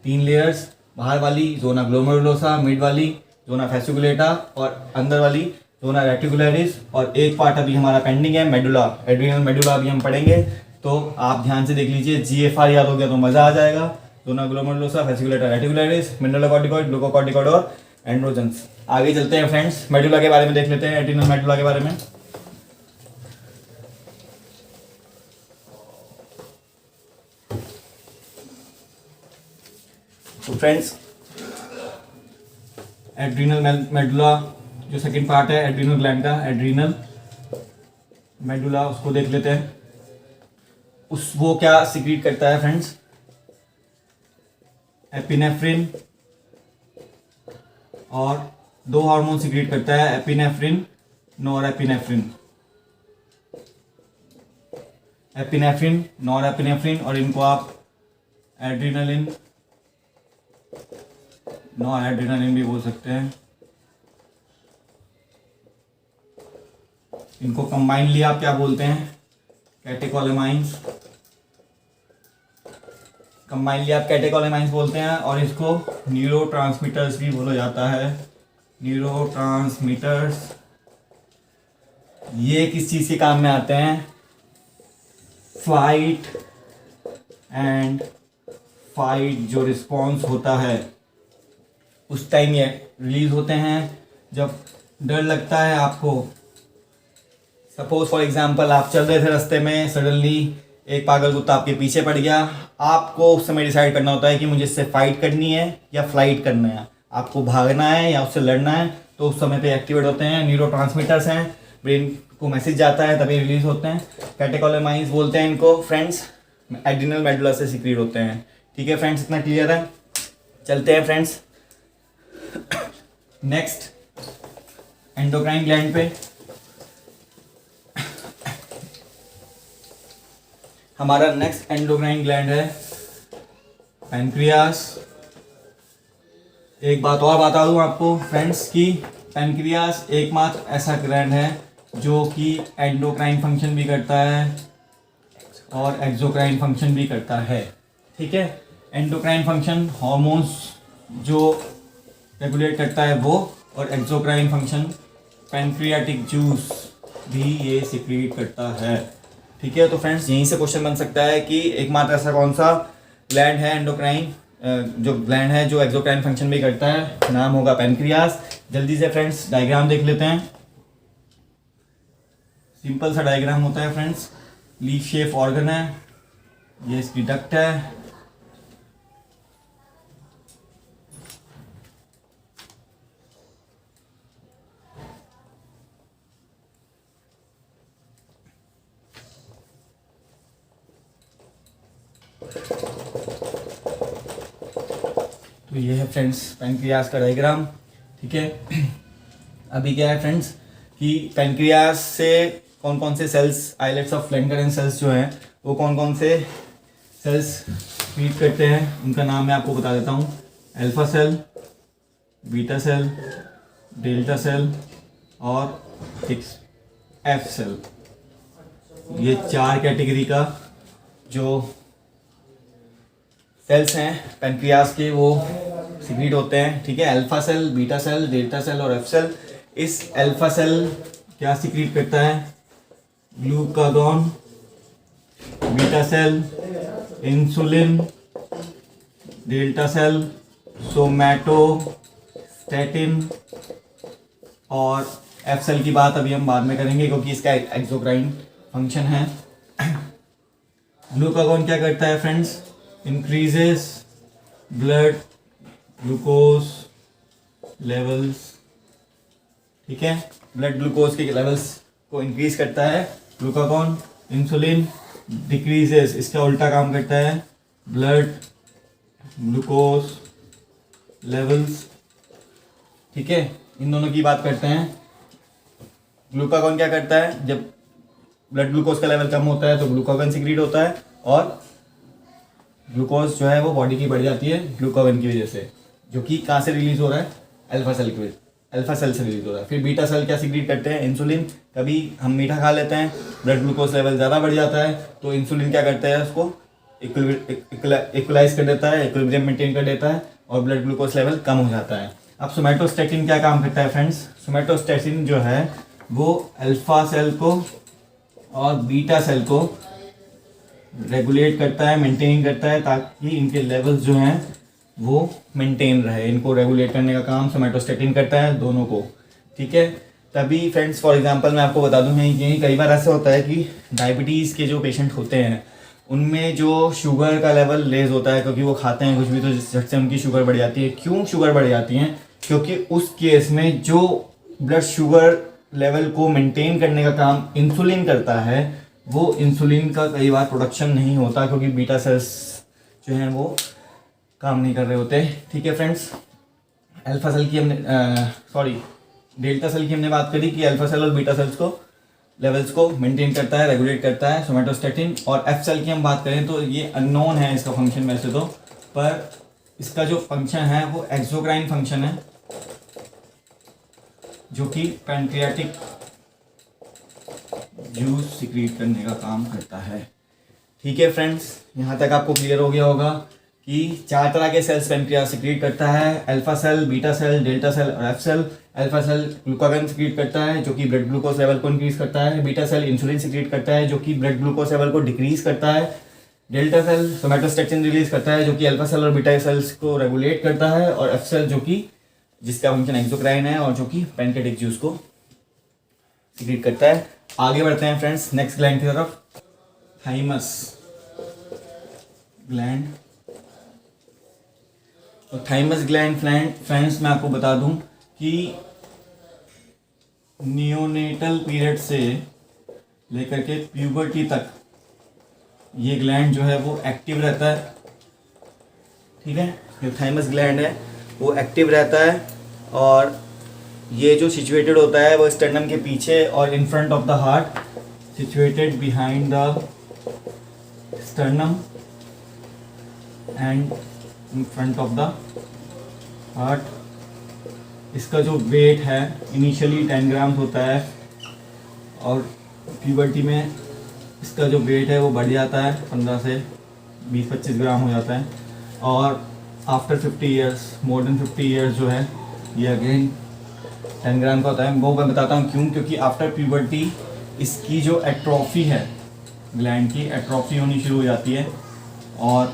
3 लेयर्स, बाहर वाली जोना ग्लोमेरुलोसा, मिड वाली जोना फेसिकुलेटा और अंदर वाली जोना रेटिकुलरिस, और एक पार्ट अभी हमारा पेंडिंग है मेडुला, एड्रीनल मेडुला अभी हम पढ़ेंगे। तो आप ध्यान से देख लीजिए, GFR याद हो गया तो मज़ा आ जाएगा। Zona glomerulosa, fasciculata, reticularis, mineralocorticoid, glucocorticoid और एंड्रोजन्स। आगे चलते हैं फ्रेंड्स, मेडुला के बारे में देख लेते हैं, एड्रीनल मेडुला के बारे में। तो फ्रेंड्स, एड्रीनल मेडुला जो सेकंड पार्ट है एड्रीनल ग्लैंड का, एड्रीनल मेडुला, उसको देख लेते हैं। वो क्या सिक्रीट करता है फ्रेंड्स? एपिनेफ्रिन और 2 हार्मोन सिक्रीट करता है, एपिनेफ्रिन, नॉरएपिनेफ्रिन। एपिनेफ्रिन, नॉरएपिनेफ्रिन, और इनको आप एड्रीनलिन, नॉरएड्रेनालिन भी बोल सकते हैं। इनको कंबाइनली आप क्या बोलते हैं? कैटेकोलेमाइंस। कंबाइनली आप कैटेकोलेमाइंस बोलते हैं, और इसको न्यूरोट्रांसमीटर्स भी बोला जाता है। न्यूरोट्रांसमीटर्स ये किस चीज़ के काम में आते हैं? फ्लाइट एंड फाइट जो रिस्पॉन्स होता है उस टाइम ये रिलीज होते हैं। जब डर लगता है आपको, सपोज फॉर एग्जांपल आप चल रहे थे रास्ते में, सडनली एक पागल कुत्ता आपके पीछे पड़ गया, आपको उस समय डिसाइड करना होता है कि मुझे इससे फाइट करनी है या फ्लाइट करना है, आपको भागना है या उससे लड़ना है। तो उस समय पे एक्टिवेट होते हैं, न्यूरोट्रांसमीटर्स हैं, ब्रेन को मैसेज जाता है तभी रिलीज होते हैं। कैटेकोलेमाइंस बोलते हैं इनको फ्रेंड्स, एड्रीनल मेडुला से सिक्रीट होते हैं। ठीक है फ्रेंड्स, इतना क्लियर है? चलते हैं फ्रेंड्स नेक्स्ट एंडोक्राइन ग्लैंड पे। हमारा नेक्स्ट एंडोक्राइन ग्लैंड है पैनक्रियास। एक बात और बता दूं आपको फ्रेंड्स कि पैनक्रियास एकमात्र ऐसा ग्लैंड है जो कि एंडोक्राइन फंक्शन भी करता है और एक्सोक्राइन फंक्शन भी करता है। ठीक है, एंडोक्राइन फंक्शन हार्मोन्स जो रेगुलेट करता है वो, और एक्सोक्राइन फंक्शन पैनक्रियाटिक जूस भी ये सिक्रीट करता है। ठीक है, तो फ्रेंड्स यहीं से क्वेश्चन बन सकता है कि एकमात्र ऐसा कौन सा ग्लैंड है एंडोक्राइन, जो ग्लैंड है जो एक्सोक्राइन फंक्शन भी करता है, नाम होगा पैनक्रियास। जल्दी से फ्रेंड्स डायग्राम देख लेते हैं। सिंपल सा डायग्राम होता है फ्रेंड्स, लीफ शेप ऑर्गन है, ये इसकी डक्ट है, तो ये है फ्रेंड्स पैनक्रियास का डायग्राम। ठीक है, अभी क्या है फ्रेंड्स कि पैनक्रियास से कौन कौन से cells, islets of Langerhans cells जो हैं वो कौन कौन से सेल्स फीड करते हैं, उनका नाम मैं आपको बता देता हूँ। Alpha cell, beta cell, delta cell और एफ सेल। ये 4 कैटेगरी का जो सेल्स हैं पैनक्रियास के वो सिक्रीट होते हैं। ठीक है, alpha cell, beta cell, delta cell और एफ सेल। इस अल्फा सेल क्या सिक्रीट करता है? Glucagon. Beta cell insulin. Delta cell somatostatin. और एफ सेल की बात अभी हम बाद में करेंगे क्योंकि इसका एक्सोक्राइन फंक्शन है। ग्लूकागॉन क्या करता है friends? Increases blood glucose levels. ठीक है, ब्लड ग्लूकोज के लेवल्स को इंक्रीज करता है ग्लूकागॉन। इंसुलिन डिक्रीजेस, इसका उल्टा काम करता है, ब्लड ग्लूकोज लेवल्स। ठीक है, इन दोनों की बात करते हैं। ग्लूकागॉन क्या करता है, जब ब्लड ग्लूकोज का लेवल कम होता है तो ग्लूकागॉन सिक्रीट होता है और ग्लूकोज जो है वो बॉडी की बढ़ जाती है ग्लूकागॉन की वजह से, जो कि कहाँ से रिलीज हो रहा है, अल्फा सेल की, अल्फा सेल से रिलीज हो रहा है। फिर बीटा सेल क्या सिक्रीट करते हैं, इंसुलिन। कभी हम मीठा खा लेते हैं, ब्लड ग्लूकोज लेवल ज़्यादा बढ़ जाता है तो इंसुलिन क्या करता है, उसको इक्वलाइज कर देता है, इक्विलिब्रियम मेंटेन कर देता है और ब्लड ग्लूकोज लेवल कम हो जाता है। अब सोमैटोस्टैटिन क्या काम करता है फ्रेंड्स, सोमैटोस्टैटिन जो है वो अल्फा सेल को और बीटा सेल को रेगुलेट करता है, मेंटेन करता है, ताकि इनके लेवल्स जो हैं वो मेंटेन रहे। इनको रेगुलेट करने का काम सोमैटोस्टैटिन करता है, दोनों को, ठीक है। तभी फ्रेंड्स फॉर एग्जांपल मैं आपको बता दूं कि कई बार ऐसा होता है कि डायबिटीज़ के जो पेशेंट होते हैं उनमें जो शुगर का लेवल रेज होता है, क्योंकि वो खाते हैं कुछ भी तो झट से उनकी शुगर बढ़ जाती है। क्यों शुगर बढ़ जाती है, क्योंकि उस केस में जो ब्लड शुगर लेवल को मेंटेन करने का काम इंसुलिन करता है, वो इंसुलिन का कई बार प्रोडक्शन नहीं होता, क्योंकि बीटा सेल्स जो हैं वो काम नहीं कर रहे होते, ठीक है फ्रेंड्स। अल्फा सेल की हमने डेल्टा सेल की हमने बात करी कि अल्फा सेल और बीटा सेल्स को लेवल्स को मेंटेन करता है, रेगुलेट करता है सोमैटोस्टैटिन। और एफ सेल की हम बात करें तो ये अननोन है इसका फंक्शन वैसे तो, पर इसका जो फंक्शन है वो एक्सोक्राइन फंक्शन है, जो कि पैंक्रियाटिक जूस सिक्रीट करने का काम करता है, ठीक है फ्रेंड्स। यहाँ तक आपको क्लियर हो गया होगा कि 4 तरह के सेल्स पैंक्रियास सिक्रीट करता है, alpha cell, beta cell, delta cell और F cell. Alpha cell glucagon secrete करता है जो कि ब्लड ग्लूकोज लेवल को इंक्रीज करता है, बीटा सेल इंसुलिन सिक्रीट करता है जो कि ब्लड ग्लूकोज लेवल को डिक्रीज करता है, डेल्टा सेल सोमैटोस्टैटिन रिलीज करता है जो कि अल्फा सेल और बीटा सेल्स को रेगुलेट करता है, और एफ सेल जो कि जिसका फंक्शन एक्सोक्राइन है और जो कि पैंक्रियाटिक जूस को सिक्रीट करता है। आगे बढ़ते हैं फ्रेंड्स नेक्स्ट ग्लैंड की तरफ, थाइमस ग्लैंड। तो थाइमस ग्लैंड फ्रेंड्स मैं आपको बता दूं कि नियोनेटल पीरियड से लेकर के प्यूबर्टी तक ये ग्लैंड जो है वो एक्टिव रहता है, ठीक है। जो थाइमस ग्लैंड है वो एक्टिव रहता है और ये जो सिचुएटेड होता है वो स्टर्नम के पीछे और in front of the heart, situated behind the sternum and in front of the heart. इसका जो वेट है इनिशियली 10 ग्राम होता है और प्यूबर्टी में इसका जो वेट है वो बढ़ जाता है, 15 से 20-25 ग्राम हो जाता है, और after 50 years, more than 50 years जो है ये अगेन 10 ग्राम का होता है। वो मैं बताता हूँ क्यों, क्योंकि आफ्टर प्यूबर्टी इसकी जो एट्रोफी है, ग्लैंड की एट्रोफी होनी शुरू हो जाती है। और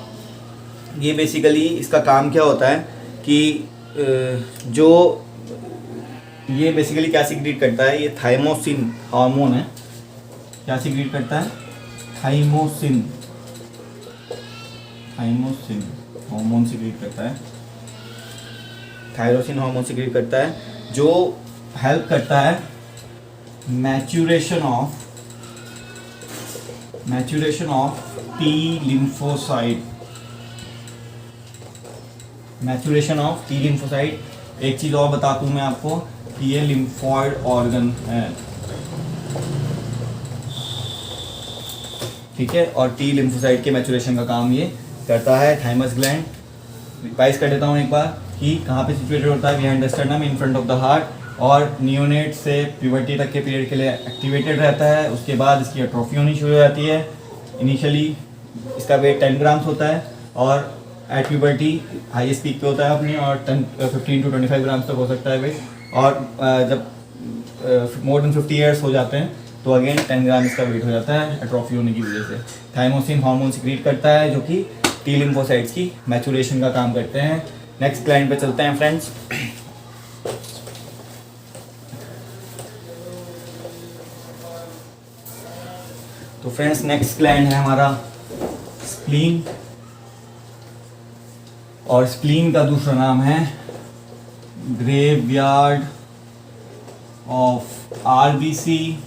ये बेसिकली इसका काम क्या होता है कि जो ये बेसिकली क्या सिक्रीट करता है, ये थाइमोसिन हार्मोन है, क्या सिक्रीट करता है, थाइमोसिन हार्मोन सिक्रीट करता है, थायरोसिन हार्मोन सिक्रीट करता है, जो हेल्प करता है maturation of T lymphocyte. Maturation of T lymphocyte. एक चीज़ और बता दूँ मैं आपको कि ये लिम्फॉइड ऑर्गन है, ठीक है, और टी लिम्फोसाइट के मैच्यूरेशन का काम ये करता है थाइमस ग्लैंड। रिवाइज कर देता हूँ एक बार कि कहाँ पे सिचुएटेड होता है, behind the sternum in front of the heart, और नियोनेट से प्यूबर्टी तक के पीरियड के लिए एक्टिवेटेड रहता है। उसके बाद इसकी एट्रोफी होनी शुरू हो जाती है। इनिशियली इसका वेट 10 ग्राम्स होता है और एट प्यूबर्टी हाईएस्ट पीक पे होता है अपनी, और 15 to 25 ग्राम्स तक हो सकता है वेट। और जब मोर देन 50 ईयर्स हो जाते हैं तो अगेन 10 ग्राम इसका वेट हो जाता है एट्रोफी होने की वजह से। थाइमोसिन हार्मोन सिक्रीट करता है जो कि टी लिम्फोसाइट्स की मैच्यूरेशन का काम करते हैं। नेक्स्ट ग्लैंड पे चलते हैं फ्रेंड्स। तो फ्रेंड्स नेक्स्ट ग्लैंड है हमारा स्प्लीन, और स्प्लीन का दूसरा नाम है ग्रेवयार्ड ऑफ आरबीसी।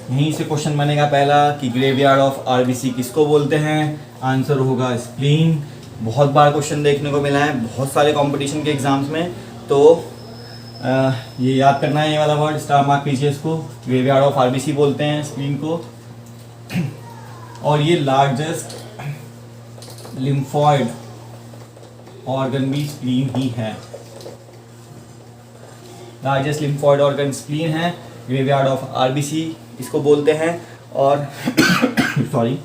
यहीं से क्वेश्चन बनेगा पहला कि ग्रेवयार्ड ऑफ आरबीसी किसको बोलते हैं, आंसर होगा स्प्लीन। बहुत बार क्वेश्चन देखने को मिला है बहुत सारे कंपटीशन के एग्जाम्स में, तो ये याद करना है, ये वाला वर्ड स्टार मार्क कीजिए इसको। ग्रेवयार्ड ऑफ आरबीसी बोलते हैं स्प्लीन को। और ये लार्जेस्ट लिम्फॉइड ऑर्गन भी स्प्लीन ही है, लार्जेस्ट लिम्फॉइड ऑर्गन स्प्लीन है, ग्रेवयार्ड ऑफ आरबीसी इसको बोलते हैं। और सॉरी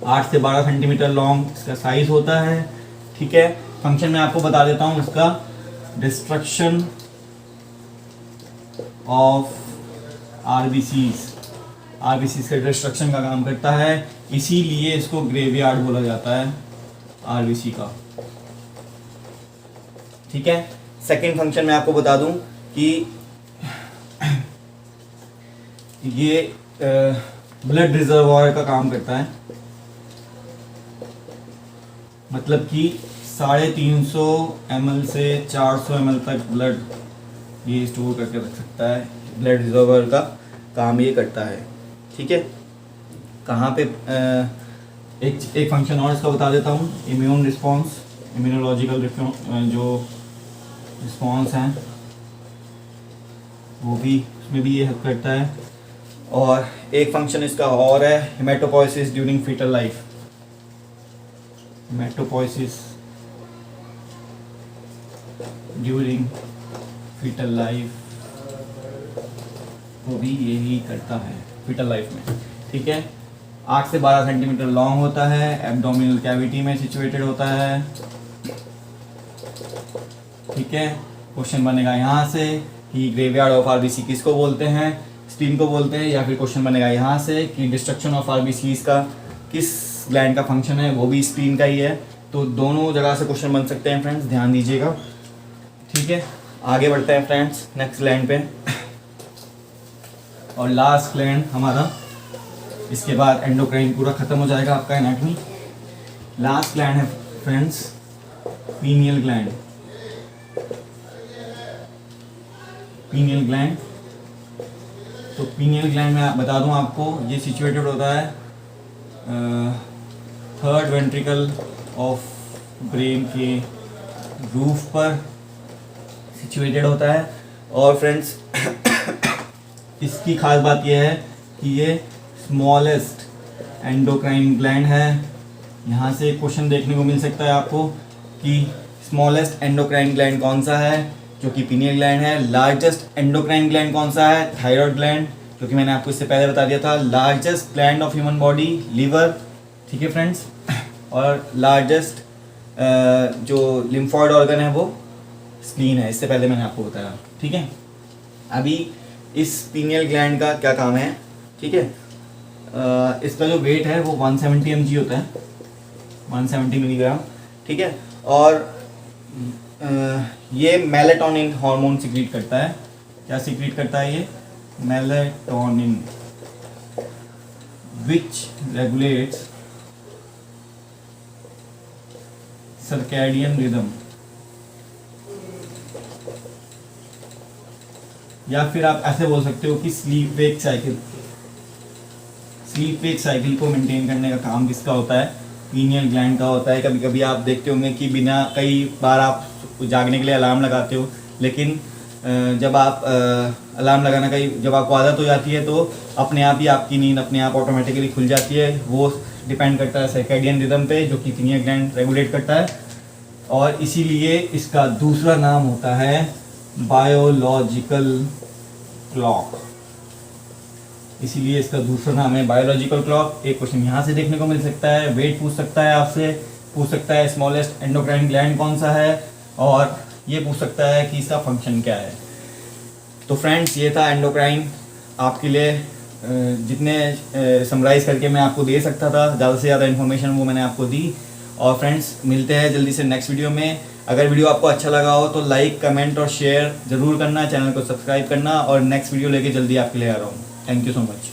8 से 12 सेंटीमीटर लॉन्ग इसका साइज होता है। ठीक है, फंक्शन मैं आपको बता देता हूँ इसका। डिस्ट्रक्शन ऑफ आरबीसीज का डिस्ट्रक्शन का काम करता है, इसीलिए इसको ग्रेवयार्ड बोला जाता है आरबीसी का। ठीक है, सेकंड फंक्शन मैं आपको बता दूं कि ये ब्लड रिजर्वॉयर का काम करता है, मतलब कि 350 ml से 400 ml तक ब्लड ये स्टोर करके रख सकता है। ब्लड रिजर्वॉयर का काम ये करता है। ठीक है, कहाँ पे एक फंक्शन और इसका बता देता हूँ, इम्यून रिस्पॉन्स, इम्यूनोलॉजिकल जो रिस्पॉन्स हैं वो भी, उसमें भी ये हेल्प करता है। और एक फंक्शन इसका और है, haematopoiesis during fetal life. Haematopoiesis during fetal life वो भी यही करता है फीटल लाइफ में। ठीक है, 8 से 12 सेंटीमीटर लॉन्ग होता है, एब्डोमिनल कैविटी में सिचुएटेड होता है। ठीक है, क्वेश्चन बनेगा यहाँ से कि ग्रेवयार्ड ऑफ आरबीसी किसको बोलते हैं, स्प्लीन को बोलते हैं, या फिर क्वेश्चन बनेगा यहाँ से कि डिस्ट्रक्शन ऑफ आरबीसीज का किस ग्लैंड का फंक्शन है, वो भी स्प्लीन का ही है। तो दोनों जगह से क्वेश्चन बन सकते हैं फ्रेंड्स, ध्यान दीजिएगा। ठीक है, आगे बढ़ते हैं फ्रेंड्स नेक्स्ट ग्लैंड पे। और लास्ट ग्लैंड हमारा, इसके बाद एंडोक्राइन पूरा खत्म हो जाएगा आपका एनाटॉमी। लास्ट ग्लैंड है friends pineal gland. Pineal gland, तो पीनियल ग्लैंड में बता दूं आपको, ये सिचुएटेड होता है थर्ड वेंट्रिकल ऑफ ब्रेन के रूफ पर सिचुएटेड होता है। और फ्रेंड्स इसकी खास बात यह है कि ये स्मॉलेस्ट एंडोक्राइन ग्लैंड है। यहाँ से क्वेश्चन देखने को मिल सकता है आपको कि स्मॉलेस्ट एंडोक्राइन ग्लैंड कौन सा है, जो कि पीनियल ग्लैंड है। लार्जेस्ट एंडोक्राइन ग्लैंड कौन सा है, थायराइड ग्लैंड, जो कि मैंने आपको इससे पहले बता दिया था। Largest gland of human body, liver. ठीक है फ्रेंड्स, और लार्जेस्ट जो लिम्फॉइड ऑर्गन है वो स्प्लीन है, इससे पहले मैंने आपको बताया। ठीक है, अभी इस पीनियल ग्लैंड का क्या काम है। ठीक है, इसका जो वेट है वो 170 mg होता है, 170 मिलीग्राम। ठीक है, और ये मेलेटोनिन हार्मोन सिक्रीट करता है। क्या सिक्रीट करता है ये, melatonin, which regulates circadian rhythm, या फिर आप ऐसे बोल सकते हो कि sleep wake cycle. Sleep wake cycle को मेंटेन करने का काम किसका होता है, पीनियल ग्लैंड का होता है। कभी कभी आप देखते होंगे कि बिना, कई बार आप जागने के लिए अलार्म लगाते हो, लेकिन जब आप अलार्म लगाना जब आपको आदत हो जाती है तो अपने आप ही आपकी नींद अपने आप ऑटोमेटिकली खुल जाती है। वो डिपेंड करता है सर्कैडियन रिदम पे, जो कि पीनियल ग्लैंड रेगुलेट करता है। और इसीलिए इसका दूसरा नाम होता है बायोलॉजिकल क्लॉक। इसीलिए इसका दूसरा नाम है बायोलॉजिकल क्लॉक। एक क्वेश्चन यहाँ से देखने को मिल सकता है, वेट पूछ सकता है आपसे, पूछ सकता है स्मॉलेस्ट एंडोक्राइन ग्लैंड कौन सा है, और ये पूछ सकता है कि इसका फंक्शन क्या है। तो फ्रेंड्स, ये था एंडोक्राइन आपके लिए, जितने समराइज़ करके मैं आपको दे सकता था, ज़्यादा से ज़्यादा इन्फॉर्मेशन वो मैंने आपको दी। और फ्रेंड्स, मिलते हैं जल्दी से नेक्स्ट वीडियो में। अगर वीडियो आपको अच्छा लगा हो तो लाइक, कमेंट और शेयर ज़रूर करना, चैनल को सब्सक्राइब करना, और नेक्स्ट वीडियो लेके जल्दी आपके लिए आ रहा हूँ। Thank you so much.